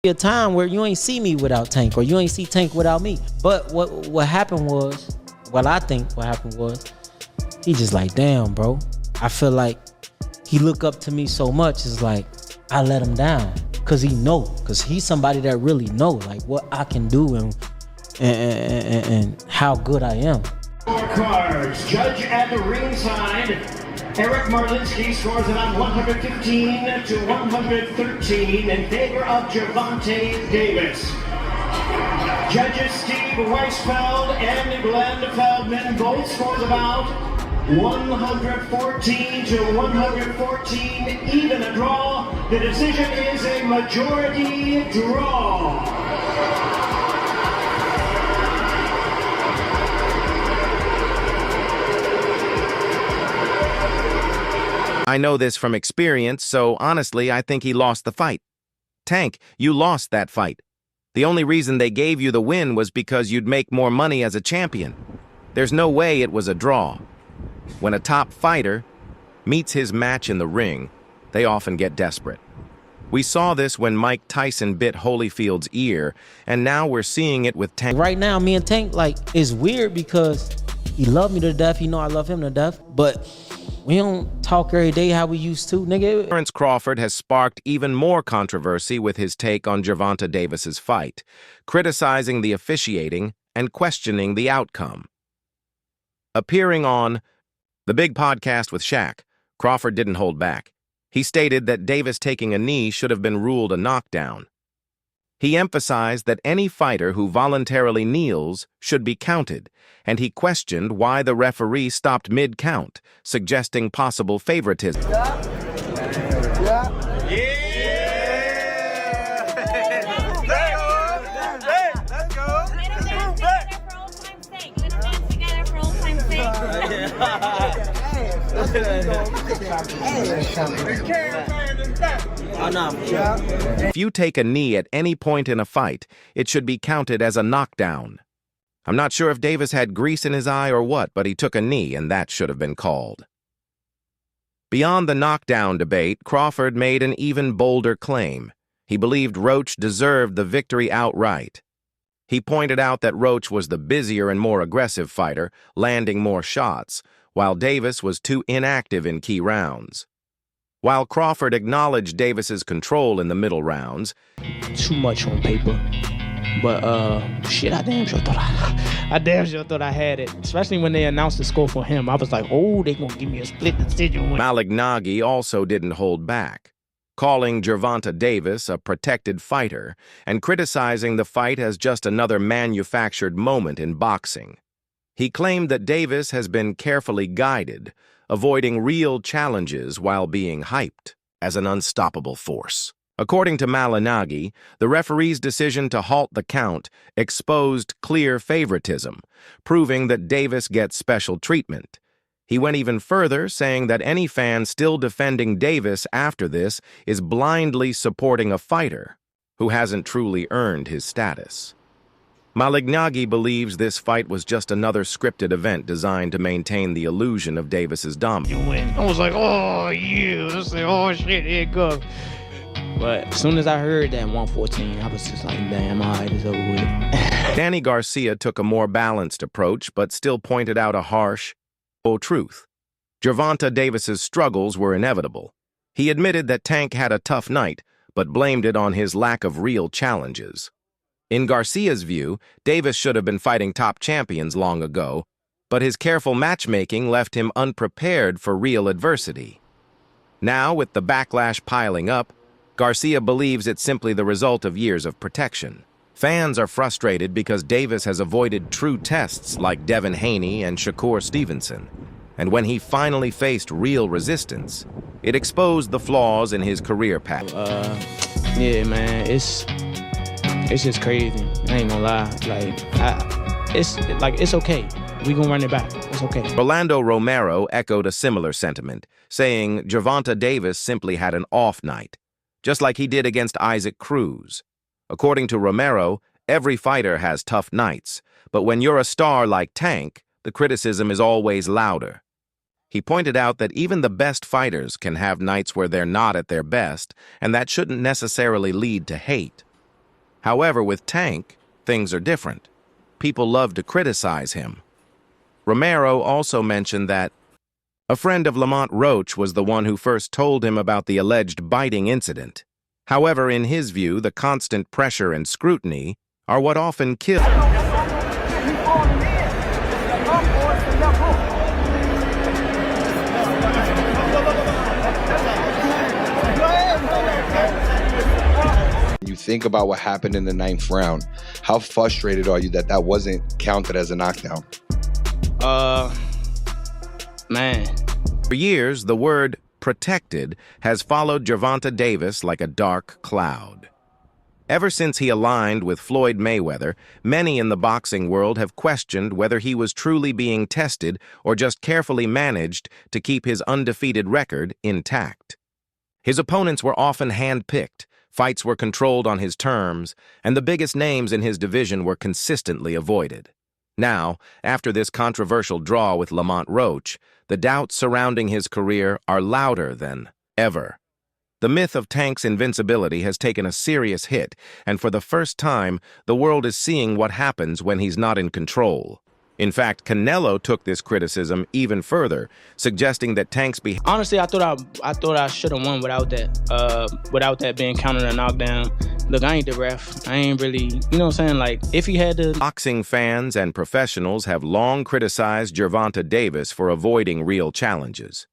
A time where you ain't see me without Tank, or you ain't see Tank without me. But what happened was, what I think what happened was, he just like, damn, bro. I feel like he look up to me so much. It's like I let him down, cause he know, cause he's somebody that really know like what I can do and how good I am. Scorecards. Judge at the ringside, Eric Marlinski scores it on 115 to 113 in favor of GervontaDavis. Judges Steve Weisfeld and Glenn Feldman both scores about 114 to 114, even a draw. The decision is a majority draw. I know this from experience, so honestly, I think he lost the fight. Tank, you lost that fight. The only reason they gave you the win was because you'd make more money as a champion. There's no way it was a draw. When a top fighter meets his match in the ring, they often get desperate. We saw this when Mike Tyson bit Holyfield's ear, and now we're seeing it with Tank. Right now, me and Tank, like, it's weird because he loved me to death. He know I love him to death, but we don't talk every day how we used to, nigga. TerenceCrawford has sparked even more controversy with his take on GervontaDavis's fight, criticizing the officiating and questioning the outcome. Appearing on The Big Podcast with Shaq, Crawford didn't hold back. He stated that Davis taking a knee should have been ruled a knockdown. He emphasized that any fighter who voluntarily kneels should be counted, and he questioned why the referee stopped mid-count, suggesting possible favoritism. If you take a knee at any point in a fight, it should be counted as a knockdown. I'm not sure if Davis had grease in his eye or what, but he took a knee, and that should have been called. Beyond the knockdown debate, Crawford made an even bolder claim. He believed Roach deserved the victory outright. He pointed out that Roach was the busier and more aggressive fighter, landing more shots, while Davis was too inactive in key rounds. While Crawford acknowledged Davis's control in the middle rounds, Too much on paper, but shit, I damn sure thought I had it. Especially when they announced the score for him, I was like, oh, they gonna give me a split decision. Malignaggi also didn't hold back, calling GervontaDavis a protected fighter and criticizing the fight as just another manufactured moment in boxing. He claimed that Davis has been carefully guided, avoiding real challenges while being hyped as an unstoppable force. According to Malignaggi, the referee's decision to halt the count exposed clear favoritism, proving that Davis gets special treatment. He went even further, saying that any fan still defending Davis after this is blindly supporting a fighter who hasn't truly earned his status. Malignaggi believes this fight was just another scripted event designed to maintain the illusion of Davis's dominance. I was like, oh, yeah. I was like, oh, shit, here it goes. But as soon as I heard that 114, I was just like, damn, all right, it's over with. Danny Garcia took a more balanced approach, but still pointed out a harsh, full truth. GervontaDavis's struggles were inevitable. He admitted that Tank had a tough night, but blamed it on his lack of real challenges. In Garcia's view, Davis should have been fighting top champions long ago, but his careful matchmaking left him unprepared for real adversity. Now, with the backlash piling up, Garcia believes it's simply the result of years of protection. Fans are frustrated because Davis has avoided true tests like Devin Haney and Shakur Stevenson. And when he finally faced real resistance, it exposed the flaws in his career path. Yeah, man, it's just crazy. I ain't gonna lie. It's okay. We gonna run it back. It's okay. Orlando Romero echoed a similar sentiment, saying GervontaDavis simply had an off night, just like he did against Isaac Cruz. According to Romero, every fighter has tough nights, but when you're a star like Tank, the criticism is always louder. He pointed out that even the best fighters can have nights where they're not at their best, and that shouldn't necessarily lead to hate. However, with Tank, things are different. People love to criticize him. Romero also mentioned that a friend of Lamont Roach was the one who first told him about the alleged biting incident. However, in his view, the constant pressure and scrutiny are what often kill. You think about what happened in the 9th round. How frustrated are you that that wasn't counted as a knockdown? Man. For years, the word protected has followed GervontaDavis like a dark cloud. Ever since he aligned with Floyd Mayweather, many in the boxing world have questioned whether he was truly being tested or just carefully managed to keep his undefeated record intact. His opponents were often hand-picked, fights were controlled on his terms, and the biggest names in his division were consistently avoided. Now, after this controversial draw with Lamont Roach, the doubts surrounding his career are louder than ever. The myth of Tank's invincibility has taken a serious hit, and for the first time, the world is seeing what happens when he's not in control. In fact, Canelo took this criticism even further, suggesting that Tank's behavior... Honestly, I thought I should have won without that being counted a knockdown. Look, I ain't the ref. I ain't really, you know what I'm saying? Like, if he had to... Boxing fans and professionals have long criticized GervontaDavis for avoiding real challenges.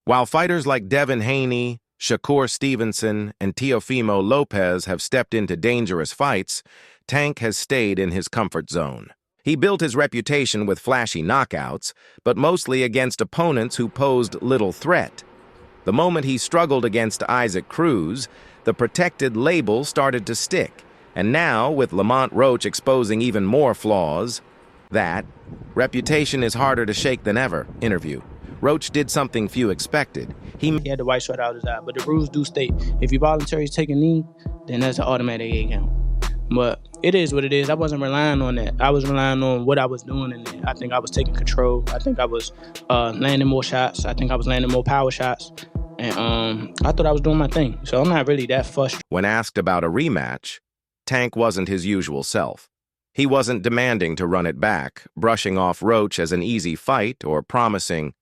While fighters like Devin Haney, Shakur Stevenson, and Teofimo Lopez have stepped into dangerous fights, Tank has stayed in his comfort zone. He built his reputation with flashy knockouts, but mostly against opponents who posed little threat. The moment he struggled against Isaac Cruz, the protected label started to stick, and now, with Lamont Roach exposing even more flaws, that reputation is harder to shake than ever. Interview. Roach did something few expected. He had the white shirt out his eye, but the rules do state if you voluntarily take a knee, then that's an automatic 8 count. But it is what it is. I wasn't relying on that. I was relying on what I was doing in there. I think I was taking control. I think I was landing more shots. I think I was landing more power shots. And I thought I was doing my thing. So I'm not really that frustrated. When asked about a rematch, Tank wasn't his usual self. He wasn't demanding to run it back, brushing off Roach as an easy fight or promising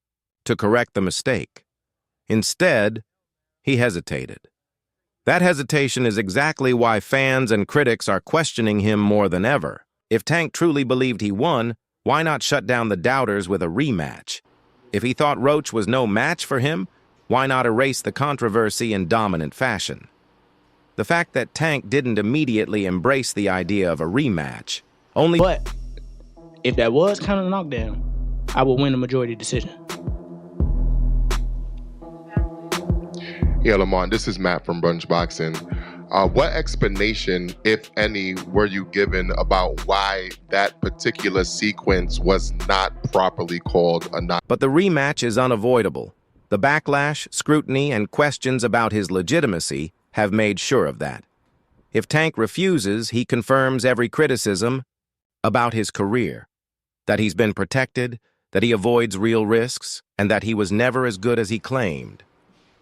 to correct the mistake. Instead, he hesitated. That hesitation is exactly why fans and critics are questioning him more than ever. If Tank truly believed he won, why not shut down the doubters with a rematch? If he thought Roach was no match for him, why not erase the controversy in dominant fashion? The fact that Tank didn't immediately embrace the idea of a rematch only... But if that was kind of a knockdown, I would win a majority decision. Yeah, Lamont, this is Matt from Brunch Boxing. What explanation, if any, were you given about why that particular sequence was not properly called a knock? But the rematch is unavoidable. The backlash, scrutiny, and questions about his legitimacy have made sure of that. If Tank refuses, he confirms every criticism about his career, that he's been protected, that he avoids real risks, and that he was never as good as he claimed.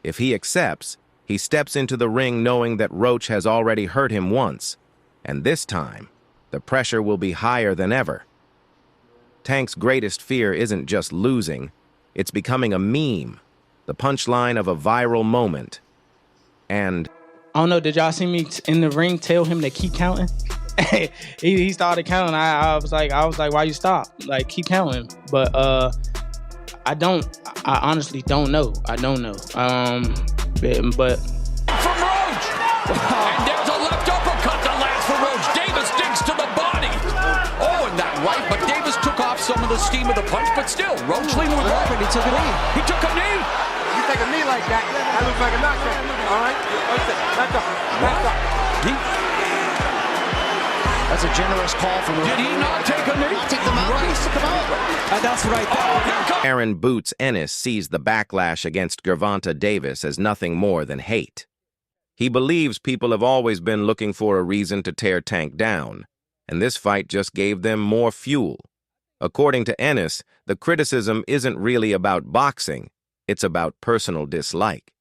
If he accepts, he steps into the ring knowing that Roach has already hurt him once, and this time, the pressure will be higher than ever. Tank's greatest fear isn't just losing, it's becoming a meme, the punchline of a viral moment. And I don't know, did y'all see me in the ring tell him to keep counting? he started counting. I was like, why you stop? Like, keep counting. But I honestly don't know. I don't know. But from Roach! And there's a left uppercut that lands for Roach. Davis digs to the body. Oh, and that right, but Davis took off some of the steam of the punch, but still, Roach leaning with Crawford. He took a knee. He took a knee. You take a knee like that, that looks like a knockdown. All right? Back up. That's a generous call from him. Did he not take a knee? Take the mouthpiece. Come on. That's right there. Oh, here comes Aaron Boots Ennis sees the backlash against GervontaDavis as nothing more than hate. He believes people have always been looking for a reason to tear Tank down, and this fight just gave them more fuel. According to Ennis, the criticism isn't really about boxing, it's about personal dislike.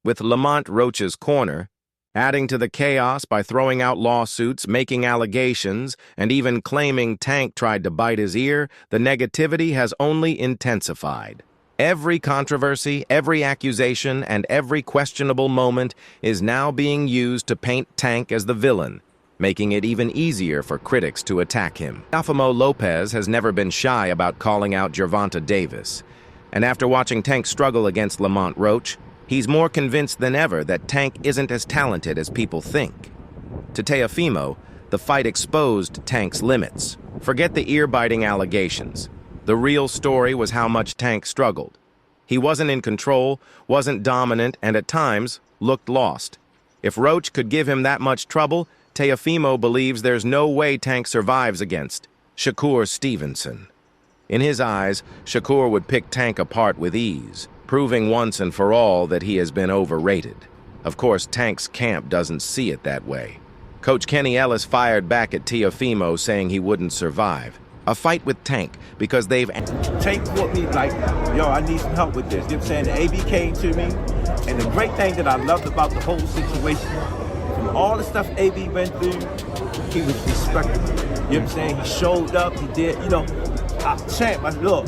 With Lamont Roach's corner, Adding to the chaos by throwing out lawsuits, making allegations, and even claiming Tank tried to bite his ear, the negativity has only intensified. Every controversy, every accusation, and every questionable moment is now being used to paint Tank as the villain, making it even easier for critics to attack him. Teofimo Lopez has never been shy about calling out GervontaDavis, and after watching Tank struggle against Lamont Roach, he's more convinced than ever that Tank isn't as talented as people think. To Teofimo, the fight exposed Tank's limits. Forget the ear-biting allegations. The real story was how much Tank struggled. He wasn't in control, wasn't dominant, and at times looked lost. If Roach could give him that much trouble, Teofimo believes there's no way Tank survives against Shakur Stevenson. In his eyes, Shakur would pick Tank apart with ease, proving once and for all that he has been overrated. Of course, Tank's camp doesn't see it that way. Coach Kenny Ellis fired back at Teofimo, saying he wouldn't survive a fight with Tank because they've... Tank caught me like, yo, I need some help with this. You know what I'm saying? The AB came to me, and the great thing that I loved about the whole situation, from all the stuff AB went through, he was respectful. You know what I'm saying? He showed up, he did, you know, Champ, I said, look,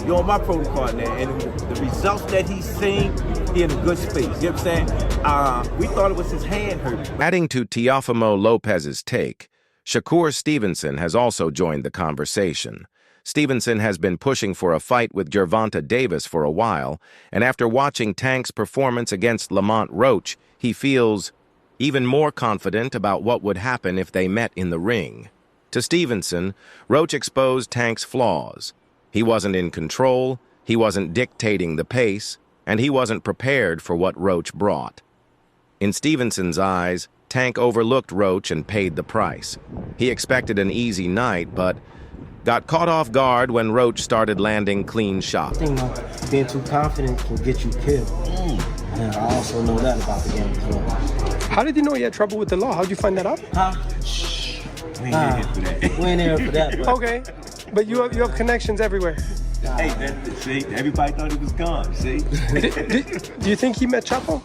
you're on my protocol now, and the results that he's seen, he in a good space. You know what I'm saying? We thought it was his hand hurt. Adding to Teofimo Lopez's take, Shakur Stevenson has also joined the conversation. Stevenson has been pushing for a fight with GervontaDavis for a while, and after watching Tank's performance against Lamont Roach, he feels even more confident about what would happen if they met in the ring. To Stevenson, Roach exposed Tank's flaws. He wasn't in control, he wasn't dictating the pace, and he wasn't prepared for what Roach brought. In Stevenson's eyes, Tank overlooked Roach and paid the price. He expected an easy night, but got caught off guard when Roach started landing clean shots. Being too confident can get you killed. And I also know that about the game as well. How did you know you had trouble with the law? How'd you find that out? We ain't here for that. We ain't here for that. But... Okay, but you have connections everywhere. Hey, man, see, everybody thought he was gone, see? Do you think he met Chapo?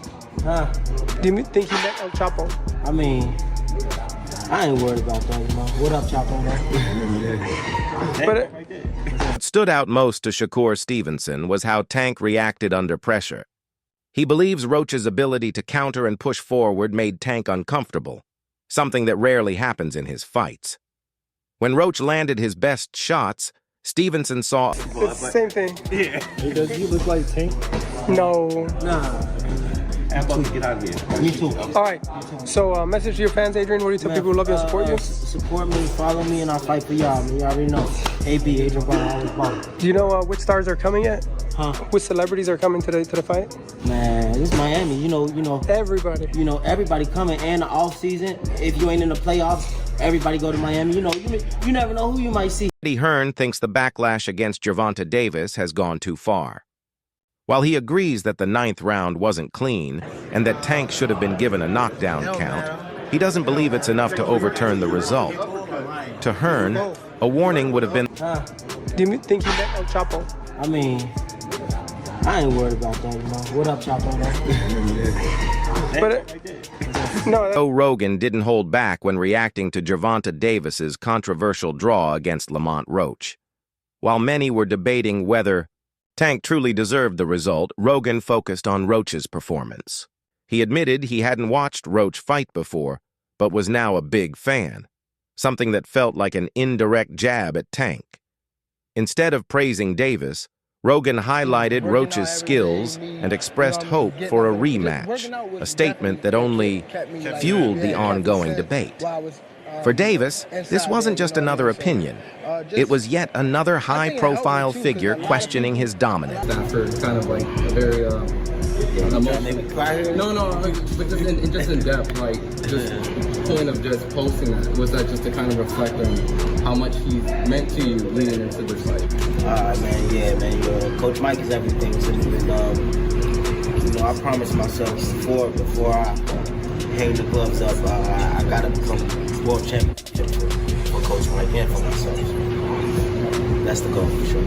Do you think he met El Chapo? I mean, I ain't worried about that, you know. What up, Chapo, man? What stood out most to Shakur Stevenson was how Tank reacted under pressure. He believes Roach's ability to counter and push forward made Tank uncomfortable, something that rarely happens in his fights. When Roach landed his best shots, Stevenson saw... It's the same thing. Yeah. Does he look like Tank? No. Nah. I'm about to get out of here. Me too. All right. So, message to your fans, Adrian. What do you tell people who love you and support you? Support me, follow me, and I'll fight for y'all. Man. You already know. AB, Adrian Brown, always ball. Do you know which stars are coming yet? Huh? Which celebrities are coming to the fight? Man, it's Miami. You know. Everybody. You know, everybody coming. And the off season, if you ain't in the playoffs, everybody go to Miami. You know, you never know who you might see. Eddie Hearn thinks the backlash against GervontaDavis has gone too far. While he agrees that the 9th round wasn't clean and that Tank should have been given a knockdown count, he doesn't believe it's enough to overturn the result. To Hearn, a warning would have been... Do you think he met El Chapo? I mean, I ain't worried about that, you know. What up, Chapo, man? Joe Rogan didn't hold back when reacting to GervontaDavis's controversial draw against Lamont Roach. While many were debating whether Tank truly deserved the result, Rogan focused on Roach's performance. He admitted he hadn't watched Roach fight before, but was now a big fan, something that felt like an indirect jab at Tank. Instead of praising Davis, Rogan highlighted Roach's skills and expressed hope for a rematch, a statement that only fueled the ongoing debate. For Davis, this wasn't just another opinion. It was yet another high-profile figure questioning his dominance. After kind of like a very but just in depth, like just point of just posting that, was that just to kind of reflect on how much he's meant to you leading into this fight? Man, Coach Mike is everything to me. And, I promised myself before I hang the gloves up, I gotta become world champion for Coach Mike and for myself. That's the goal for sure.